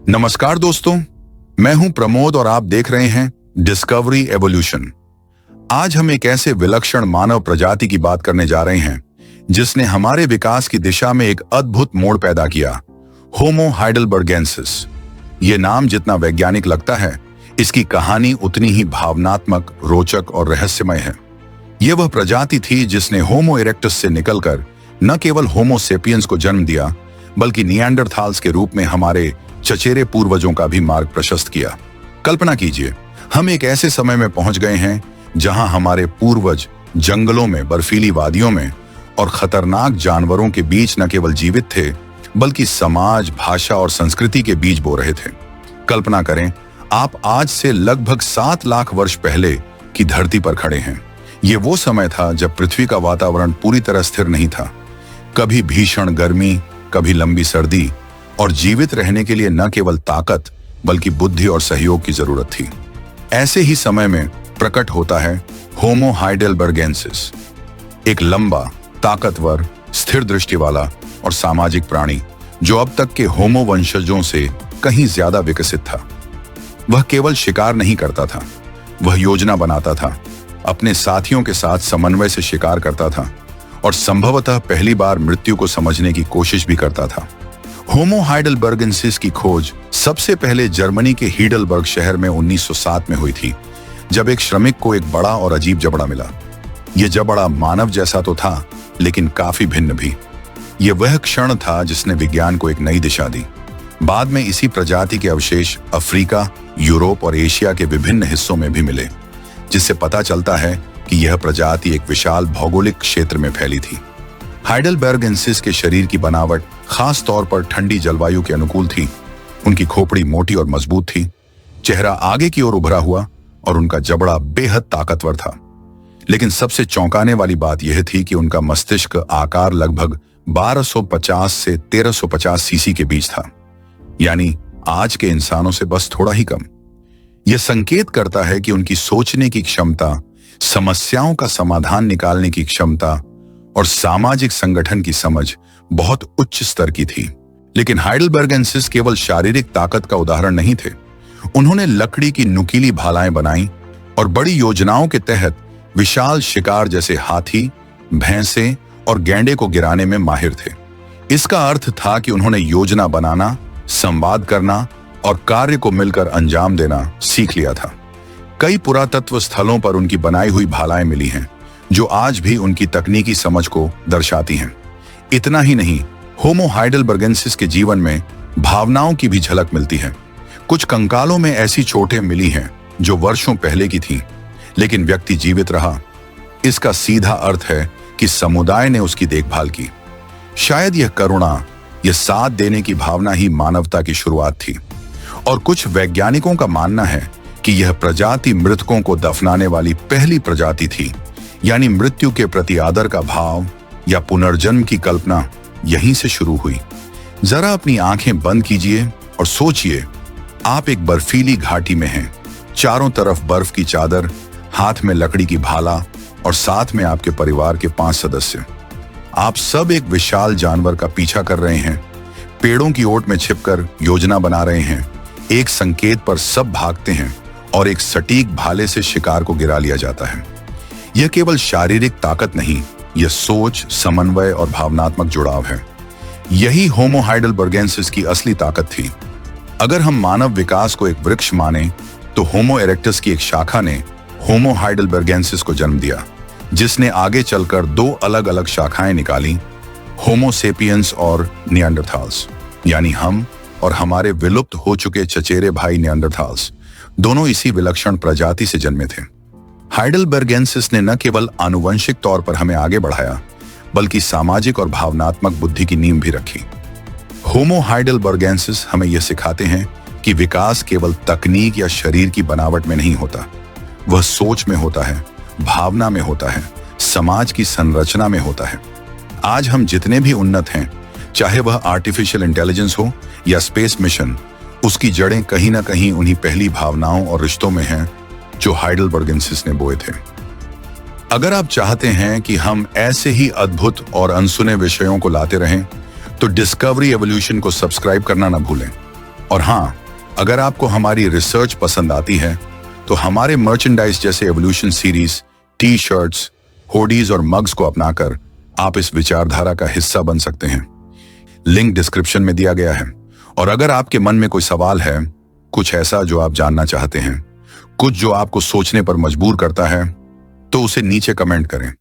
नमस्कार दोस्तों, मैं हूं प्रमोद और आप देख रहे हैं डिस्कवरी एवोल्यूशन। आज हम एक ऐसे विलक्षण मानव प्रजाति की बात करने जा रहे हैं जिसने हमारे विकास की दिशा में एक अद्भुत मोड़ पैदा किया, होमो हाइडेलबर्गेंसिस। ये नाम जितना वैज्ञानिक लगता है, इसकी कहानी उतनी ही भावनात्मक, रोचक और रहस्यमय है। यह वह प्रजाति थी जिसने होमो इरेक्टस से निकलकर न केवल होमो सेपियंस को जन्म दिया, बल्कि निएंडरथाल्स के रूप में हमारे चचेरे पूर्वजों का भी मार्ग प्रशस्त किया। कल्पना कीजिए, हम एक ऐसे समय में पहुंच गए हैं जहां हमारे पूर्वज जंगलों में, बर्फीली वादियों में और खतरनाक जानवरों के बीच न केवल जीवित थे, बल्कि समाज, भाषा और संस्कृति के बीज बो रहे थे। कल्पना करें, आप आज से लगभग 7 लाख वर्ष पहले की धरती पर खड़े हैं। ये वो समय था जब पृथ्वी का वातावरण पूरी तरह स्थिर नहीं था। कभी भीषण गर्मी, कभी लंबी सर्दी, और जीवित रहने के लिए न केवल ताकत बल्कि बुद्धि और सहयोग की जरूरत थी। ऐसे ही समय में प्रकट होता है होमो हाइडेलबर्गेंसिस, एक लंबा, ताकतवर, स्थिर दृष्टि वाला और सामाजिक प्राणी जो अब तक के होमो वंशजों से कहीं ज्यादा विकसित था। वह केवल शिकार नहीं करता था, वह योजना बनाता था, अपने साथियों के साथ समन्वय से शिकार करता था और संभवतः पहली बार मृत्यु को समझने की कोशिश भी करता था। होमो हाइडेलबर्गेंसिस की खोज सबसे पहले जर्मनी के हीडलबर्ग शहर में 1907 में हुई थी, जब एक श्रमिक को एक बड़ा और अजीब जबड़ा मिला। यह जबड़ा मानव जैसा तो था, लेकिन काफी भिन्न भी। यह वह क्षण था जिसने विज्ञान को एक नई दिशा दी। बाद में इसी प्रजाति के अवशेष अफ्रीका, यूरोप और एशिया के विभिन्न हिस्सों में भी मिले, जिससे पता चलता है कि यह प्रजाति एक विशाल भौगोलिक क्षेत्र में फैली थी। हाइडेलबर्गेंसिस के शरीर की बनावट खास तौर पर ठंडी जलवायु के अनुकूल थी। उनकी खोपड़ी मोटी और मजबूत थी, चेहरा आगे की ओर उभरा हुआ और उनका जबड़ा बेहद ताकतवर था। लेकिन सबसे चौंकाने वाली बात यह थी कि उनका मस्तिष्क आकार लगभग 1250 से 1350 सीसी के बीच था, यानी आज के इंसानों से बस थोड़ा ही कम। यह संकेत करता है कि उनकी सोचने की क्षमता, समस्याओं का समाधान निकालने की क्षमता और सामाजिक संगठन की समझ बहुत उच्च स्तर की थी। लेकिन हाइडेलबर्गेंसिस केवल शारीरिक ताकत का उदाहरण नहीं थे। उन्होंने लकड़ी की नुकीली भालाएं बनाई और बड़ी योजनाओं के तहत विशाल शिकार जैसे हाथी, भैंसे और गैंडे को गिराने में माहिर थे। इसका अर्थ था कि उन्होंने योजना बनाना, संवाद करना और कार्य को मिलकर अंजाम देना सीख लिया था। कई पुरातत्व स्थलों पर उनकी बनाई हुई भालाएं मिली हैं, जो आज भी उनकी तकनीकी समझ को दर्शाती हैं। इतना ही नहीं, होमो हाइडेलबर्गेंसिस के जीवन में भावनाओं की भी झलक मिलती है। कुछ कंकालों में ऐसी चोटें मिली हैं जो वर्षों पहले की थीं, लेकिन व्यक्ति जीवित रहा। इसका सीधा अर्थ है कि समुदाय ने उसकी देखभाल की। शायद यह करुणा, यह साथ देने की भावना ही मानवता की शुरुआत थी। और कुछ वैज्ञानिकों का मानना है कि यह प्रजाति मृतकों को दफनाने वाली पहली प्रजाति थी, यानी मृत्यु के प्रति आदर का भाव या पुनर्जन्म की कल्पना यहीं से शुरू हुई। जरा अपनी आंखें बंद कीजिए और सोचिए, आप एक बर्फीली घाटी में हैं, चारों तरफ बर्फ की चादर, हाथ में लकड़ी की भाला और साथ में आपके परिवार के 5 सदस्य। आप सब एक विशाल जानवर का पीछा कर रहे हैं, पेड़ों की ओट में छिपकर योजना बना रहे हैं। एक संकेत पर सब भागते हैं और एक सटीक भाले से शिकार को गिरा लिया जाता है। यह केवल शारीरिक ताकत नहीं, यह सोच, समन्वय और भावनात्मक जुड़ाव है। यही होमो हाइडेलबर्गेंसिस की असली ताकत थी। अगर हम मानव विकास को एक वृक्ष माने, तो होमो इरेक्टस की एक शाखा ने होमो हाइडेलबर्गेंसिस को जन्म दिया, जिसने आगे चलकर 2 अलग अलग शाखाएं निकाली, होमो सेपियंस और निएंडरथाल्स, यानी हम और हमारे विलुप्त हो चुके चचेरे भाई निएंडरथाल्स, दोनों इसी विलक्षण प्रजाति से जन्मे थे। हाइडेलबर्गेंसिस ने न केवल आनुवंशिक तौर पर हमें आगे बढ़ाया, बल्कि सामाजिक और भावनात्मक बुद्धि की नींव भी रखी। होमो हाइडेलबर्गेंसिस हमें यह सिखाते हैं कि विकास केवल तकनीक या शरीर की बनावट में नहीं होता, वह सोच में होता है, भावना में होता है, समाज की संरचना में होता है। आज हम जितने भी उन्नत हैं, चाहे वह आर्टिफिशियल इंटेलिजेंस हो या स्पेस मिशन, उसकी जड़ें कहीं ना कहीं उन्हीं पहली भावनाओं और रिश्तों में हैं जो हाइडेलबर्गेंसिस ने बोए थे। अगर आप चाहते हैं कि हम ऐसे ही अद्भुत और अनसुने विषयों को लाते रहें, तो डिस्कवरी एवोल्यूशन को सब्सक्राइब करना ना भूलें और हाँ, अगर आपको हमारी रिसर्च पसंद आती है तो हमारे मर्चेंडाइज जैसे एवोल्यूशन सीरीज, टी शर्ट्स, होडीज और मग्स को अपनाकर आप इस विचारधारा का हिस्सा बन सकते हैं। लिंक डिस्क्रिप्शन में दिया गया है। और अगर आपके मन में कोई सवाल है, कुछ ऐसा जो आप जानना चाहते हैं, कुछ जो आपको सोचने पर मजबूर करता है, तो उसे नीचे कमेंट करें।